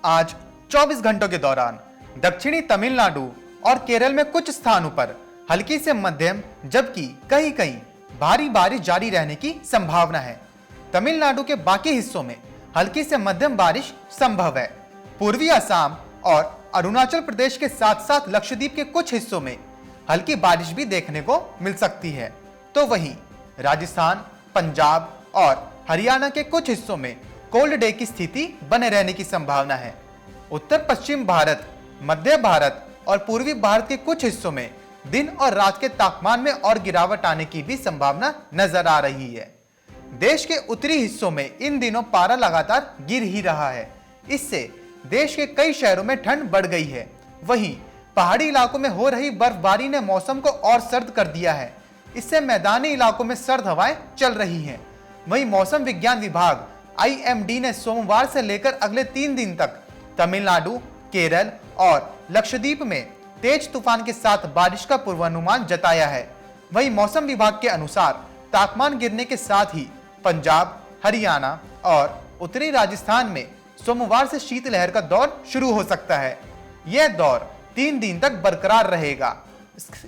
आज 24 घंटों के दौरान दक्षिणी तमिलनाडु और केरल में कुछ स्थानों पर हल्की से मध्यम जबकि कहीं कहीं भारी बारिश जारी रहने की संभावना है। तमिलनाडु के बाकी हिस्सों में हल्की से मध्यम बारिश संभव है। पूर्वी असम और अरुणाचल प्रदेश के साथ साथ लक्षद्वीप के कुछ हिस्सों में हल्की बारिश भी देखने को मिल सकती है। तो वहीं राजस्थान, पंजाब और हरियाणा के कुछ हिस्सों में कोल्ड डे की स्थिति बने रहने की संभावना है। उत्तर पश्चिम भारत, मध्य भारत और पूर्वी भारत के कुछ हिस्सों में दिन और रात के तापमान में और गिरावट आने की भी संभावना नजर आ रही है। देश के उत्तरी हिस्सों में इन दिनों पारा लगातार गिर ही रहा है। इससे देश के कई शहरों में ठंड बढ़ गई है। वहीं पहाड़ी इलाकों में हो रही बर्फबारी ने मौसम को और सर्द कर दिया है। इससे मैदानी इलाकों में सर्द हवाएं चल रही हैं। वहीं मौसम विज्ञान विभाग IMD ने सोमवार से लेकर अगले 3 दिन तक तमिलनाडु, केरल और लक्षद्वीप में तेज तूफान के साथ बारिश का पूर्वानुमान जताया है। वहीं मौसम विभाग के अनुसार तापमान गिरने के साथ ही पंजाब, हरियाणा और उत्तरी राजस्थान में सोमवार से शीतलहर का दौर शुरू हो सकता है। यह दौर 3 दिन तक बरकरार रहेगा।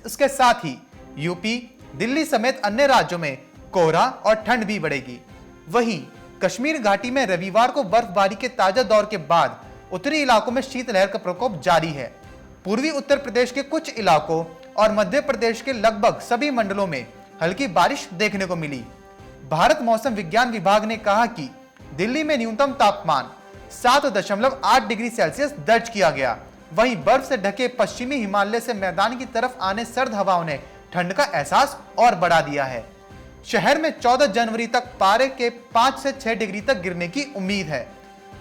इसके साथ ही यूपी, दिल्ली समेत अन्य राज्यों में कोहरा और ठंड भी बढ़ेगी। वहीं कश्मीर घाटी में रविवार को बर्फबारी के ताजा दौर के बाद उत्तरी इलाकों में शीतलहर का प्रकोप जारी है। पूर्वी उत्तर प्रदेश के कुछ इलाकों और मध्य प्रदेश के लगभग सभी मंडलों में हल्की बारिश देखने को मिली। भारत मौसम विज्ञान विभाग ने कहा कि दिल्ली में न्यूनतम तापमान 7.8 डिग्री सेल्सियस दर्ज किया गया। वहीं बर्फ से ढके पश्चिमी हिमालय से मैदान की तरफ आने सर्द हवाओं ने ठंड का एहसास और बढ़ा दिया है। शहर में 14 जनवरी तक पारे के 5 से 6 डिग्री तक गिरने की उम्मीद है।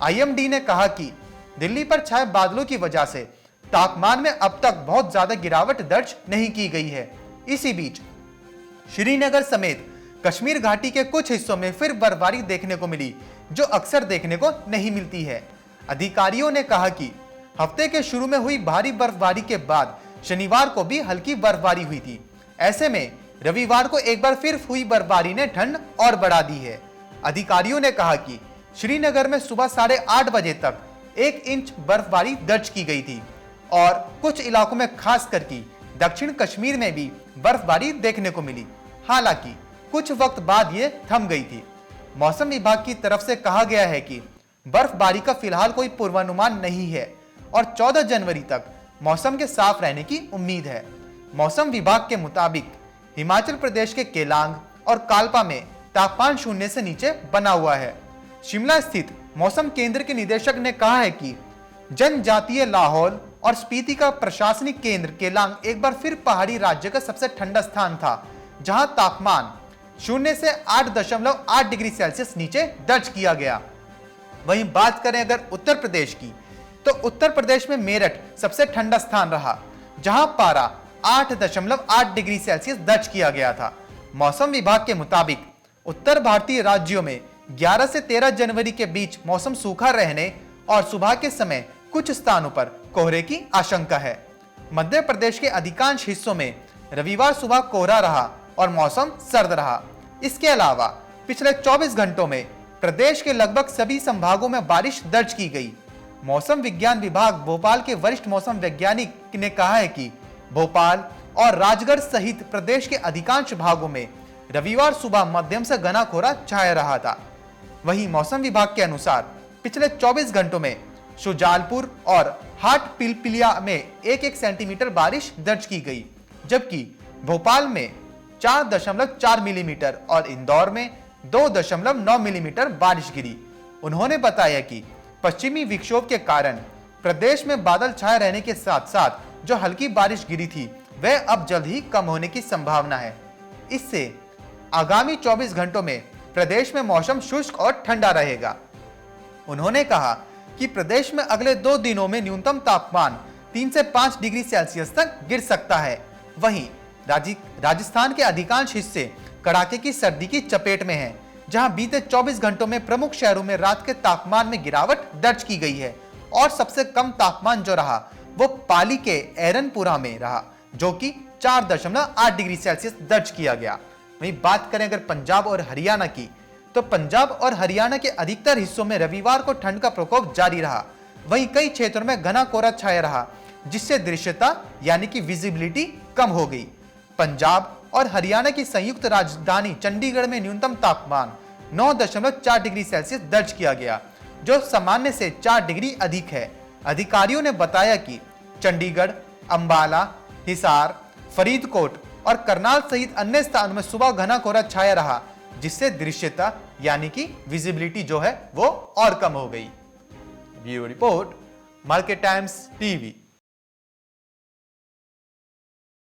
IMD ने कहा कि दिल्ली पर छाए बादलों की वजह से तापमान में अब तक बहुत ज्यादा गिरावट दर्ज नहीं की गई है। इसी बीच श्रीनगर समेत कश्मीर घाटी के कुछ हिस्सों में फिर बर्फबारी देखने को मिली, जो अक्सर देखने को नहीं मिलती है। अधिकारियों ने कहा कि हफ्ते के शुरू में हुई भारी बर्फबारी के बाद शनिवार को भी हल्की बर्फबारी हुई थी। ऐसे में रविवार को एक बार फिर हुई बर्फबारी ने ठंड और बढ़ा दी है। अधिकारियों ने कहा कि श्रीनगर में सुबह 8:30 बजे तक 1 इंच बर्फबारी दर्ज की गई थी और कुछ इलाकों में खास करके दक्षिण कश्मीर में भी बर्फबारी देखने को मिली। हालांकि कुछ वक्त बाद ये थम गई थी। मौसम विभाग की तरफ से कहा गया है कि बर्फबारी का फिलहाल कोई पूर्वानुमान नहीं है और 14 जनवरी तक मौसम के साफ रहने की उम्मीद है। मौसम विभाग के मुताबिक हिमाचल प्रदेश के केलांग और कालपा में तापमान 0 से नीचे बना हुआ है। शिमला स्थित मौसम केंद्र के निदेशक ने कहा है कि जनजातीय लाहौल और स्पीति का प्रशासनिक केंद्र केलांग एक बार फिर पहाड़ी राज्य का सबसे ठंडा स्थान था, जहां तापमान 0 से 8.8 डिग्री सेल्सियस नीचे दर्ज किया गया। वहीं बात करें अगर उत्तर प्रदेश की, तो उत्तर प्रदेश में मेरठ सबसे ठंडा स्थान रहा, जहां पारा 8.8 डिग्री सेल्सियस दर्ज किया गया था। मौसम विभाग के मुताबिक उत्तर भारतीय राज्यों में 11 से 13 जनवरी के बीच मौसम सूखा रहने और सुबह के समय कुछ स्थानों पर कोहरे की आशंका है। मध्य प्रदेश के अधिकांश हिस्सों में रविवार सुबह कोहरा रहा और मौसम सर्द रहा। इसके अलावा पिछले 24 घंटों में प्रदेश के लगभग सभी संभागों में बारिश दर्ज की गई। मौसम विज्ञान विभाग भोपाल के वरिष्ठ मौसम वैज्ञानिक ने कहा है कि भोपाल और राजगढ़ सहित प्रदेश के अधिकांश भागों में रविवार सुबह मध्यम से घना कोहरा छाया रहा था। वहीं मौसम विभाग के अनुसार पिछले 24 घंटों में शुजालपुर और हाट पिलपिलिया में 1-1 सेंटीमीटर बारिश दर्ज की गई, जबकि भोपाल में 4.4 मिलीमीटर और इंदौर में 2.9 मिलीमीटर बारिश गिरी। उन्होंने बताया कि पश्चिमी विक्षोभ के कारण प्रदेश में बादल छाए रहने के साथ साथ जो हल्की बारिश गिरी थी वह अब जल्द ही कम होने की संभावना है। इससे आगामी 24 घंटों में प्रदेश में मौसम शुष्क और ठंडा रहेगा। उन्होंने कहा कि प्रदेश में अगले 2 दिनों में न्यूनतम तापमान 3 से 5 डिग्री सेल्सियस तक गिर सकता है। वहीं राजस्थान के अधिकांश हिस्से कड़ाके की सर्दी की चपेट में हैं, जहां बीते 24 घंटों में प्रमुख शहरों में रात के तापमान में गिरावट दर्ज की गई है और सबसे कम तापमान जो रहा वो पाली के एरनपुरा में रहा, जो कि 4.8 डिग्री सेल्सियस दर्ज किया गया। वहीं बात करें अगर पंजाब और हरियाणा की, तो पंजाब और हरियाणा के अधिकतर हिस्सों में रविवार को ठंड का प्रकोप जारी रहा। वहीं कई क्षेत्रों में घना कोहरा छाया रहा, जिससे दृश्यता यानी कि विजिबिलिटी कम हो गई। पंजाब और हरियाणा की संयुक्त राजधानी चंडीगढ़ में न्यूनतम तापमान 9.4 डिग्री सेल्सियस दर्ज किया गया, जो सामान्य से 4 डिग्री अधिक है। अधिकारियों ने बताया कि चंडीगढ़, अंबाला, हिसार, फरीदकोट और करनाल सहित अन्य स्थानों में सुबह घना कोहरा छाया रहा, जिससे दृश्यता यानी कि विजिबिलिटी जो है वो और कम हो गई। Bureau report, market times TV.